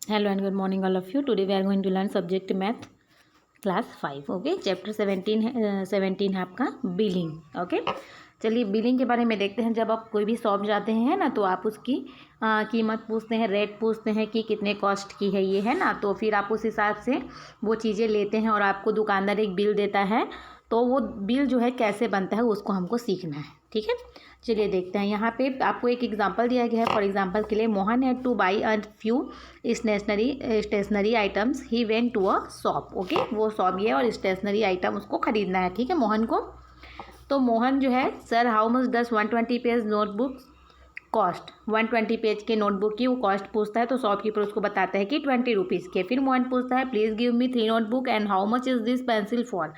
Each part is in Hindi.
Hello and good morning all of you. Today we are going to learn subject math class 5. Okay, chapter 17 है आपका बिलिंग. ओके, चलिए बिलिंग के बारे में देखते हैं. जब आप कोई भी शॉप जाते हैं ना, तो आप उसकी कीमत पूछते हैं, रेट पूछते हैं कि कितने कॉस्ट की है ये, है ना. तो फिर आप उस हिसाब से वो चीज़ें लेते हैं और आपको दुकानदार एक बिल देता है. तो वो बिल जो है कैसे बनता है उसको हमको सीखना है. ठीक है, चलिए देखते हैं. यहाँ पे आपको एक एग्जांपल दिया गया है. फॉर एग्जांपल के लिए, Mohan had to buy a few stationery items. He went to a shop. Okay, वो शॉप ये और स्टेशनरी आइटम उसको खरीदना है. ठीक है, मोहन को. तो मोहन जो है, sir how much does 120 page notebook cost. 120 page के नोटबुक की वो कॉस्ट पूछता है. तो शॉपकीपर उसको बताता है कि 20 रुपीज़ के. फिर मोहन पूछता है, please give me 3 notebook and how much is this pencil for.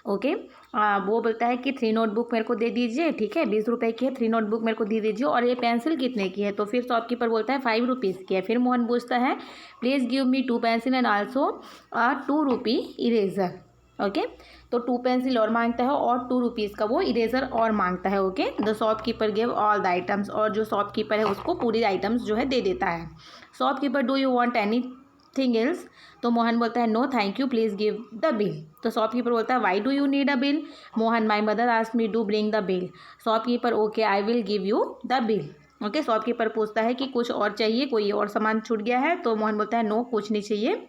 Okay, वो बोलता है कि 3 नोटबुक मेरे को दे दीजिए. ठीक है, 20 रुपये की है. 3 नोटबुक मेरे को दे दीजिए. और ये पेंसिल कितने की है. तो फिर शॉपकीपर बोलता है 5 रुपीज़ की है. फिर मोहन पूछता है, please give me 2 pencil and also 2 rupee eraser. Okay, तो 2 पेंसिल और मांगता है और 2 रुपीज़ का वो इरेजर और मांगता है. Okay, the shopkeeper give all the items. और जो शॉपकीपर है उसको पूरी आइटम्स जो है दे देता है. Shopkeeper, do you want anything else. तो मोहन बोलता है, no thank you, please give the bill. तो शॉपकीपर बोलता है, why do you need a bill. Mohan, my mother asked me to bring the bill. Shopkeeper, okay I will give you the bill. Okay, shopkeeper पूछता है कि कुछ और चाहिए, कोई और सामान छूट गया है. तो मोहन बोलता है, नो कुछ नहीं चाहिए,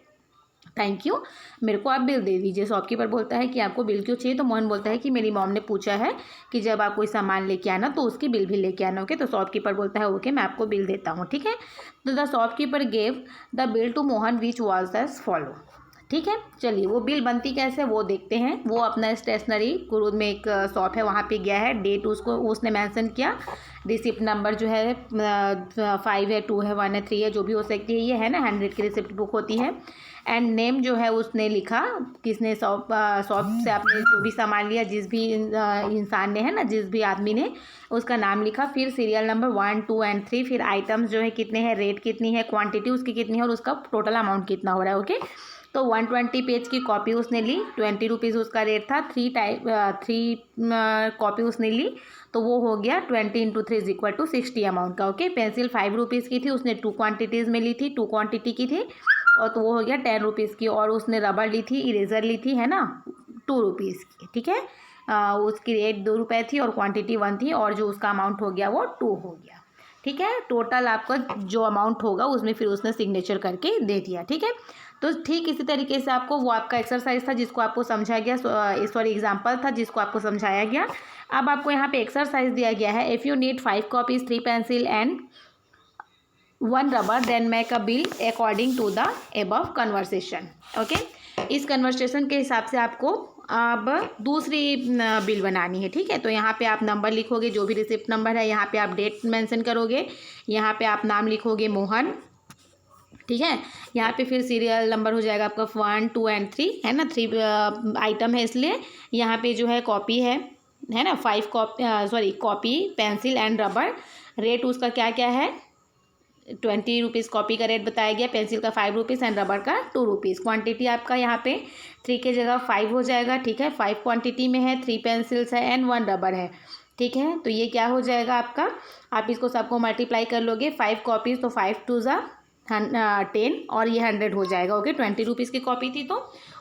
थैंक यू, मेरे को आप बिल दे दीजिए. शॉपकीपर बोलता है कि आपको बिल क्यों चाहिए. तो मोहन बोलता है कि मेरी मॉम ने पूछा है कि जब आप कोई सामान लेके आना तो उसकी बिल भी लेके आना. ओके, तो शॉपकीपर बोलता है, ओके मैं आपको बिल देता हूँ. ठीक है, तो the shopkeeper gave the bill to Mohan which was as follow. ठीक है, चलिए वो बिल बनती कैसे वो देखते हैं. वो अपना स्टेशनरी कुरूद में एक शॉप है, वहाँ पे गया है. डेट उसको उसने मेंशन किया. रिसिप्ट नंबर जो है 5 है, 2 है, 1 है, 3 है, जो भी हो सकती है. ये है ना 100 की रिसिप्ट बुक होती है. एंड नेम जो है उसने लिखा, किसने शॉप से आपने जो भी सामान लिया, जिस भी इंसान ने, है ना, जिस भी आदमी ने, उसका नाम लिखा. फिर सीरियल नंबर 1, 2 एंड 3. फिर आइटम्स जो है कितने हैं, रेट कितनी है, क्वांटिटी उसकी कितनी है और उसका टोटल अमाउंट कितना हो रहा है. ओके, तो 120 पेज की कॉपी उसने ली. 20 रुपीज़ उसका रेट था. 3 कॉपी उसने ली. तो वो हो गया 20 into 3 is equal to 60 amount का. ओके, पेंसिल 5 रुपीज़ की थी, उसने 2 क्वान्टिटीज़ में ली थी, 2 क्वान्टिटी की थी. और तो वो हो गया 10 रुपीज़ की. और उसने रबड़ ली थी, इरेज़र ली थी, है ना, 2 रुपीज़ की. ठीक है, उसकी रेट 2 रुपये थी और क्वांटिटी 1 थी. और जो उसका अमाउंट हो गया वो 2 हो गया. ठीक है, टोटल आपका जो अमाउंट होगा उसमें फिर उसने सिग्नेचर करके दे दिया. ठीक है, तो ठीक इसी तरीके से आपको, वो आपका एक्सरसाइज था जिसको आपको समझाया गया, सॉरी एग्जाम्पल था जिसको आपको समझाया गया. अब आपको यहाँ पे एक्सरसाइज दिया गया है. If you need 5 copies, 3 pencil and 1 rubber, then make a bill according to the above conversation. Okay, इस कन्वर्सेशन के हिसाब से आपको अब दूसरी बिल बनानी है. ठीक है, तो यहाँ पे आप नंबर लिखोगे, जो भी रिसिप्ट नंबर है. यहाँ पे आप डेट मेंशन करोगे. यहाँ पे आप नाम लिखोगे मोहन. ठीक है, यहाँ पे फिर सीरियल नंबर हो जाएगा आपका 1, 2 एंड 3, है ना. 3 आइटम है इसलिए यहाँ पे जो है कॉपी है ना, 5 copy pencil and rubber. Rate उसका क्या क्या है, 20 रुपीज़ कॉपी का रेट बताया गया, पेंसिल का 5 रुपीज़ एंड रबर का 2 रुपीज़. क्वांटिटी आपका यहाँ पे 3 के जगह 5 हो जाएगा. ठीक है, 5 क्वांटिटी में है, 3 पेंसिल्स है एंड 1 रबर है. ठीक है, तो ये क्या हो जाएगा आपका, आप इसको सबको मल्टीप्लाई कर लोगे. 5 कॉपीज़ तो 5 टू ज़ा 10 और ये 100 हो जाएगा. ओके, 20 रुपीज़ की कॉपी थी तो.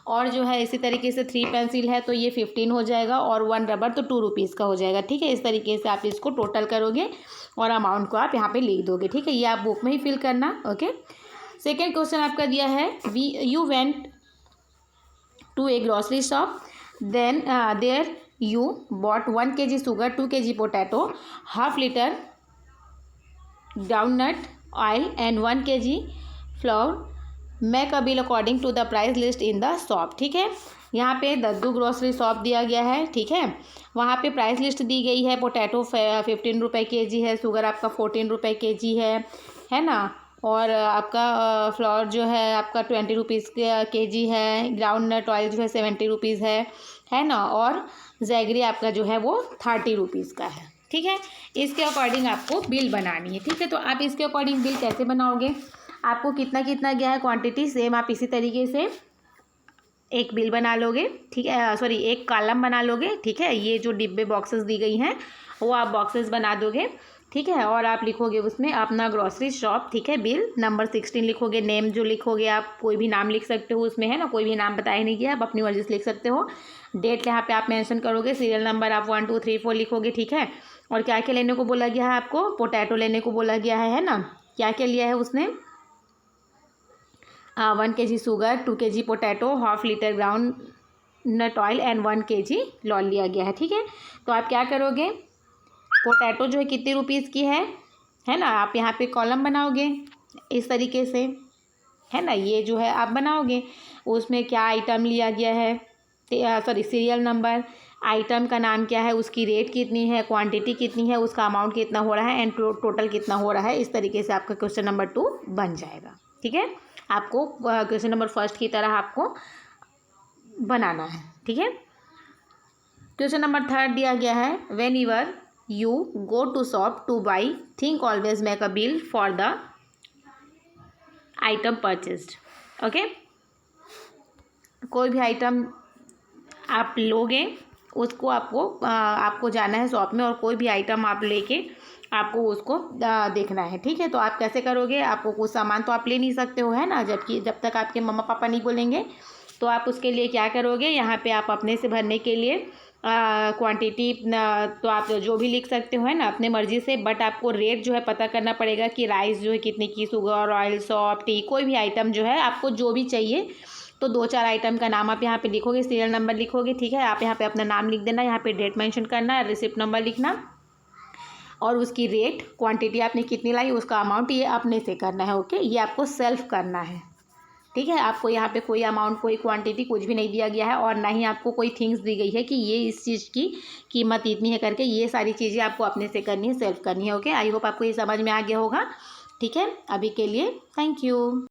और जो है इसी तरीके से 3 पेंसिल है तो ये 15 हो जाएगा और 1 रबर तो 2 रुपीज़ का हो जाएगा. ठीक है, इस तरीके से आप इसको टोटल करोगे और अमाउंट को आप यहाँ पे लिख दोगे. ठीक है, ये आप बुक में ही फिल करना. ओके, सेकेंड क्वेश्चन आपका दिया है, you went to a grocery shop, then there you bought 1 kg sugar, 2 kg potato, half litre groundnut oil and 1 kg flour. Make a bill according to the price list in the shop. ठीक है, यहाँ पे दद्दू ग्रोसरी शॉप दिया गया है. ठीक है, वहाँ पे प्राइस लिस्ट दी गई है. पोटैटो 15 रुपये kg है, शुगर आपका 14 रुपये kg है ना. और आपका फ्लावर जो है आपका 20 रुपीज़ kg है. ग्राउंड नट ऑयल जो है 70 रुपीज़ है ना. और जैगरी आपका जो है वो 30 रुपीज़ का है. ठीक है, इसके अकॉर्डिंग आपको बिल बनानी है. ठीक है, तो आप इसके अकॉर्डिंग बिल कैसे बनाओगे, आपको कितना कितना गया है क्वांटिटी, सेम आप इसी तरीके से एक बिल बना लोगे. ठीक है, सॉरी एक कॉलम बना लोगे. ठीक है, ये जो डिब्बे बॉक्सेस दी गई हैं वो आप बॉक्सेस बना दोगे. ठीक है। और आप लिखोगे उसमें अपना ग्रॉसरी शॉप, ठीक है, बिल नंबर 16 लिखोगे। नेम जो लिखोगे आप कोई भी नाम लिख सकते हो उसमें, है ना, कोई भी नाम बताया नहीं गया, आप अपनी मर्जी से लिख सकते हो। डेट यहाँ पे आप मेंशन करोगे, सीरियल नंबर आप 1 2 3 4 लिखोगे, ठीक है। और क्या क्या लेने को बोला गया है आपको, पोटैटो लेने को बोला गया है ना। क्या क्या लिया है उसने, 1 kg sugar, 2 kg potato, ½ litre groundnut oil and 1 kg लॉल लिया गया है, ठीक है। तो आप क्या करोगे, पोटैटो जो है कितने रुपीज़ की है ना, आप यहाँ पे कॉलम बनाओगे इस तरीके से, है ना, ये जो है आप बनाओगे। उसमें क्या आइटम लिया गया है, सॉरी सीरियल नंबर, आइटम का नाम क्या है, उसकी रेट कितनी है, क्वांटिटी कितनी है, उसका अमाउंट कितना हो रहा है एंड टोटल कितना हो रहा है। इस तरीके से आपका क्वेश्चन नंबर 2 बन जाएगा, ठीक है। आपको क्वेश्चन नंबर 1 की तरह आपको बनाना है, ठीक है। क्वेश्चन नंबर 3 दिया गया है, whenever you go to shop to buy think always make a bill for the item purchased. Okay, कोई भी आइटम आप लोगे उसको आपको जाना है शॉप में, और कोई भी आइटम आप लेके आपको उसको देखना है, ठीक है। तो आप कैसे करोगे, आपको कुछ सामान तो आप ले नहीं सकते हो, है ना, जब तक आपके मम्मा पापा नहीं बोलेंगे। तो आप उसके लिए क्या करोगे, यहाँ पे आप अपने से भरने के लिए क्वांटिटी तो आप जो भी लिख सकते हो, है ना, अपने मर्जी से, बट आपको रेट जो है पता करना पड़ेगा कि राइस जो है कितने की, शुगर, ऑयल, सॉप, टी, कोई भी आइटम जो है आपको जो भी चाहिए। तो 2-4 आइटम का नाम आप यहाँ पे लिखोगे, सीरियल नंबर लिखोगे, ठीक है। आप यहाँ पे अपना नाम लिख देना, यहाँ पे डेट मेंशन करना, रिसिप्ट नंबर लिखना, और उसकी रेट, क्वांटिटी आपने कितनी लाई, उसका अमाउंट, ये अपने से करना है। ओके, ये आपको सेल्फ करना है, ठीक है। आपको यहाँ पे कोई अमाउंट, कोई क्वांटिटी कुछ भी नहीं दिया गया है, और ना ही आपको कोई थिंग्स दी गई है कि ये इस चीज़ की कीमत इतनी है करके। ये सारी चीज़ें आपको अपने से करनी है, सेल्फ करनी है। ओके, आई होप आपको ये समझ में आ गया होगा, ठीक है। अभी के लिए थैंक यू।